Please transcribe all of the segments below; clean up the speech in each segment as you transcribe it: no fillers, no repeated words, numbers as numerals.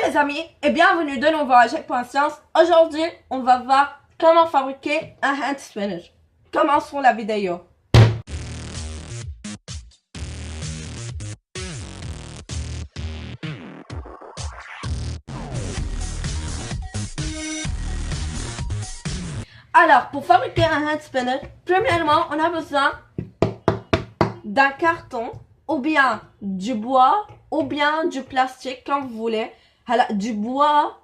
les amis et bienvenue de nouveau à Jack.science. Aujourd'hui, on va voir comment fabriquer un hand spinner. Commençons la vidéo. Alors, pour fabriquer un hand spinner, premièrement, on a besoin d'un carton, ou bien du bois, ou bien du plastique, comme vous voulez. Alors, du bois,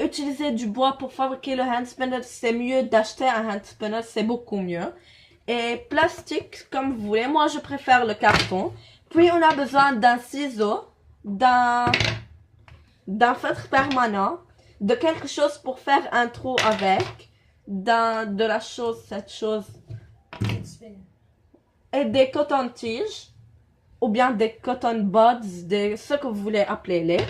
utiliser du bois pour fabriquer le hand spinner, c'est mieux d'acheter un hand spinner, c'est beaucoup mieux. Et plastique, comme vous voulez, moi je préfère le carton. Puis on a besoin d'un ciseau, d'un feutre permanent, de quelque chose pour faire un trou avec, cette chose, et des cotons-tiges, ou bien des cotton buds, ce que vous voulez appeler les.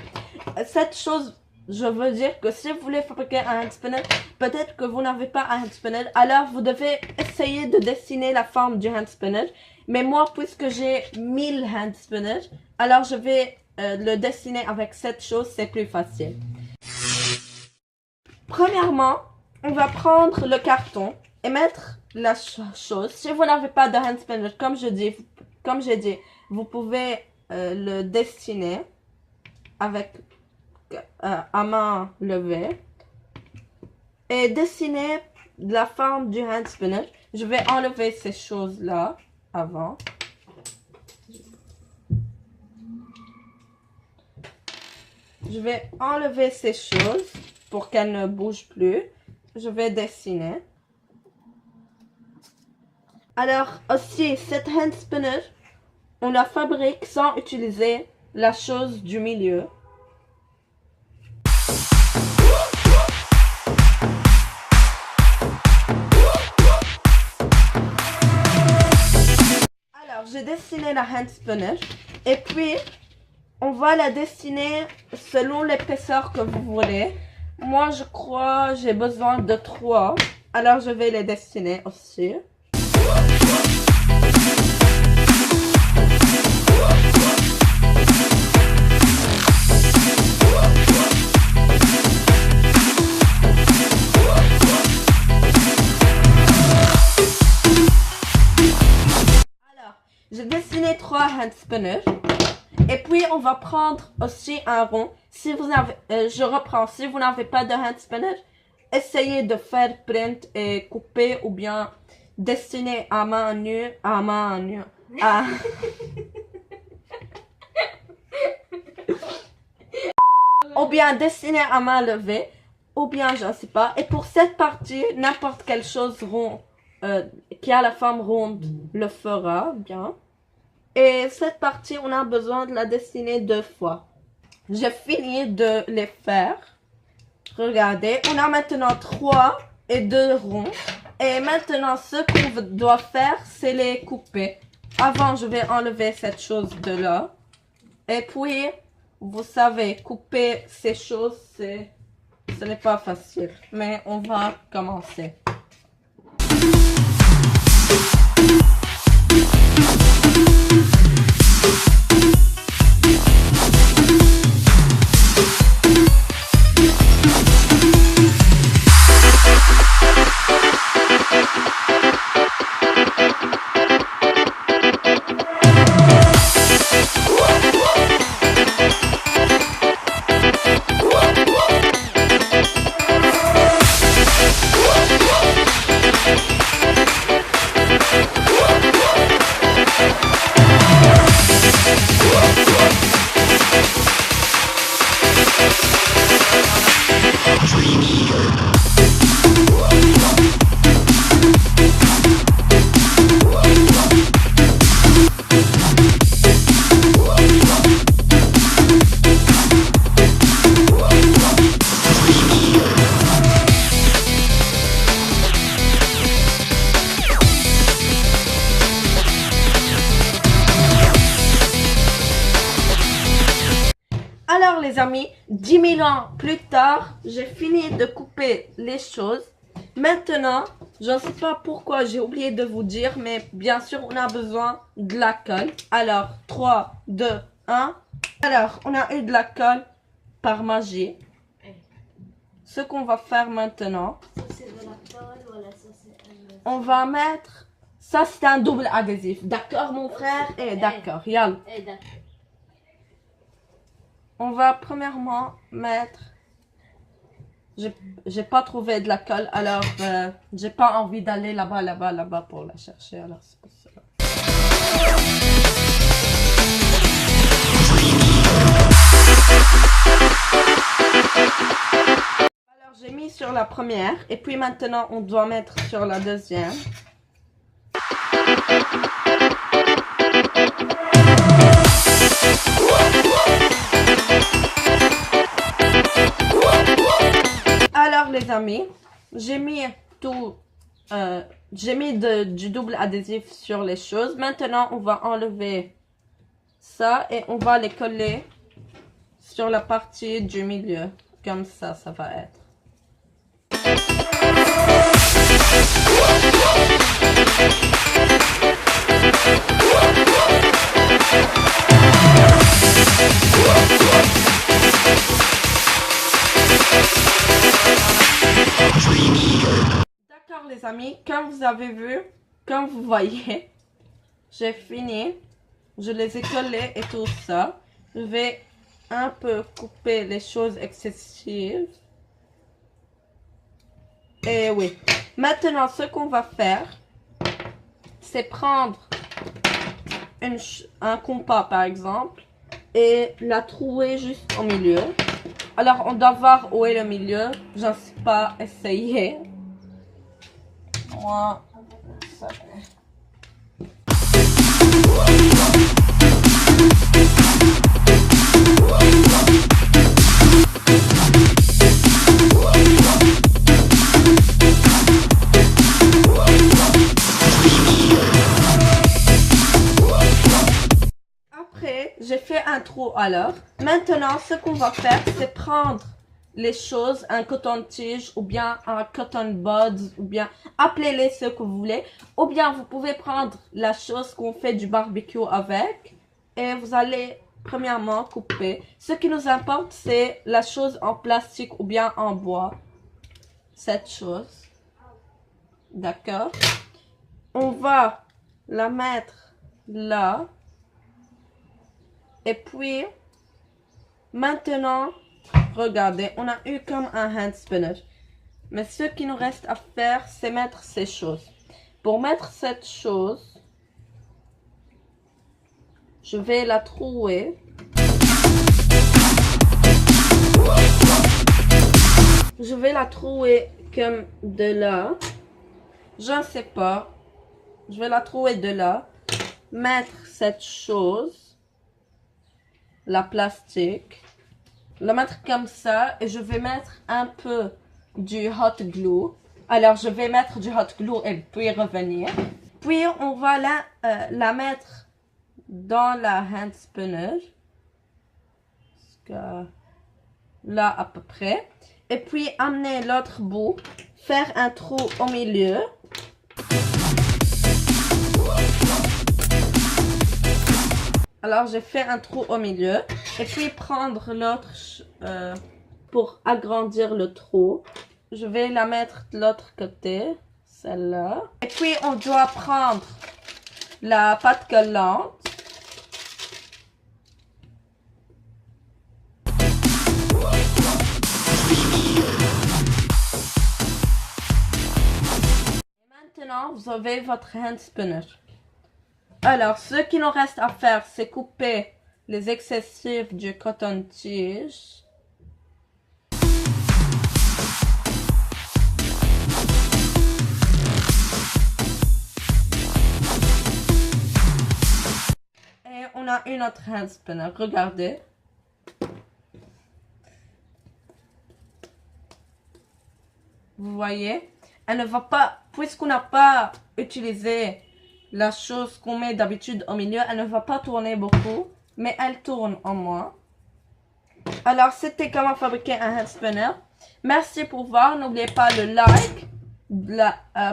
Cette chose, je veux dire que si vous voulez fabriquer un hand spinner, peut-être que vous n'avez pas un hand spinner, alors vous devez essayer de dessiner la forme du hand spinner. Mais moi, puisque j'ai 1000 hand spinners, alors je vais le dessiner avec cette chose, c'est plus facile. Premièrement, on va prendre le carton et mettre la chose. Si vous n'avez pas de hand spinner, comme j'ai dit, vous pouvez le dessiner avec à main levée et dessiner la forme du hand spinner. Je vais enlever ces choses-là avant. Je vais enlever ces choses pour qu'elles ne bougent plus. Je vais dessiner. Alors aussi, cette hand spinner, on la fabrique sans utiliser la chose du milieu. Alors, j'ai dessiné la hand spinner et puis on va la dessiner selon l'épaisseur que vous voulez. Moi, je crois j'ai besoin de 3. Alors, je vais les dessiner aussi. Alors, j'ai dessiné 3 hand spinners. Et puis, on va prendre aussi un rond. Si vous avez, je reprends, si vous n'avez pas de hand spinner, essayez de faire print et couper ou bien dessiner à main nue, ou bien dessiner à main levée, ou bien je ne sais pas. Et pour cette partie, n'importe quelle chose ronde, qui a la forme ronde, le fera bien. Et cette partie, on a besoin de la dessiner 2 fois. J'ai fini de les faire. Regardez, on a maintenant 3 et 2 ronds. Et maintenant, ce qu'on doit faire, c'est les couper. Avant, je vais enlever cette chose de là. Et puis, vous savez, couper ces choses, ce n'est pas facile. Mais on va commencer. Alors les amis, 10 000 ans plus tard, j'ai fini de couper les choses. Maintenant, je ne sais pas pourquoi j'ai oublié de vous dire, mais bien sûr on a besoin de la colle. Alors 3, 2, 1. Alors on a eu de la colle par magie. Ce qu'on va faire maintenant, Ça c'est de la colle, voilà, ça c'est on va mettre... Ça, c'est un double adhésif. D'accord, mon frère? Eh, d'accord, yalla. d'accord. On va premièrement mettre... J'ai pas trouvé de la colle, alors j'ai pas envie d'aller là-bas pour la chercher, alors c'est pour ça. Alors j'ai mis sur la première, et puis maintenant on doit mettre sur la deuxième. Alors les amis, j'ai mis tout, du double adhésif sur les choses. Maintenant on va enlever ça et on va les coller sur la partie du milieu. Comme ça va être. D'accord les amis, comme vous avez vu, comme vous voyez, j'ai fini. Je les ai collés et tout ça. Je vais un peu couper les choses excessives. Et oui. Maintenant, ce qu'on va faire, c'est prendre un compas par exemple et la trouer juste au milieu. Alors, on doit voir où est le milieu. Je ne sais pas essayer. Moi, ça va. Après, j'ai fait un trou alors. Maintenant, ce qu'on va faire, c'est prendre les choses, un coton-tige ou bien un cotton buds ou bien appelez-les ce que vous voulez. Ou bien vous pouvez prendre la chose qu'on fait du barbecue avec et vous allez premièrement couper. Ce qui nous importe, c'est la chose en plastique ou bien en bois. Cette chose. D'accord? On va la mettre là. Et puis, maintenant, regardez, on a eu comme un hand spinner. Mais ce qui nous reste à faire, c'est mettre ces choses. Pour mettre cette chose, je vais la trouer. Je vais la trouer comme de là. Je ne sais pas. Je vais la trouver de là. Mettre cette chose. La plastique, la mettre comme ça et je vais mettre un peu du hot glue. Alors je vais mettre du hot glue et puis revenir. Puis on va la mettre dans la hand spinner. Là à peu près. Et puis amener l'autre bout, faire un trou au milieu. Alors, j'ai fait un trou au milieu. Et puis, prendre l'autre pour agrandir le trou. Je vais la mettre de l'autre côté. Celle-là. Et puis, on doit prendre la pâte collante. Et maintenant, vous avez votre hand spinner. Alors, ce qu'il nous reste à faire, c'est couper les excessifs du coton-tige. Et on a une autre hand spinner, regardez. Vous voyez? Elle ne va pas, puisqu'on n'a pas utilisé la chose qu'on met d'habitude au milieu, elle ne va pas tourner beaucoup, mais elle tourne en moins. Alors, c'était comment fabriquer un hand spinner. Merci pour voir. N'oubliez pas le like,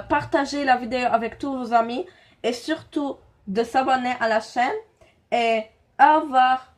partager la vidéo avec tous vos amis et surtout de s'abonner à la chaîne. Et au revoir.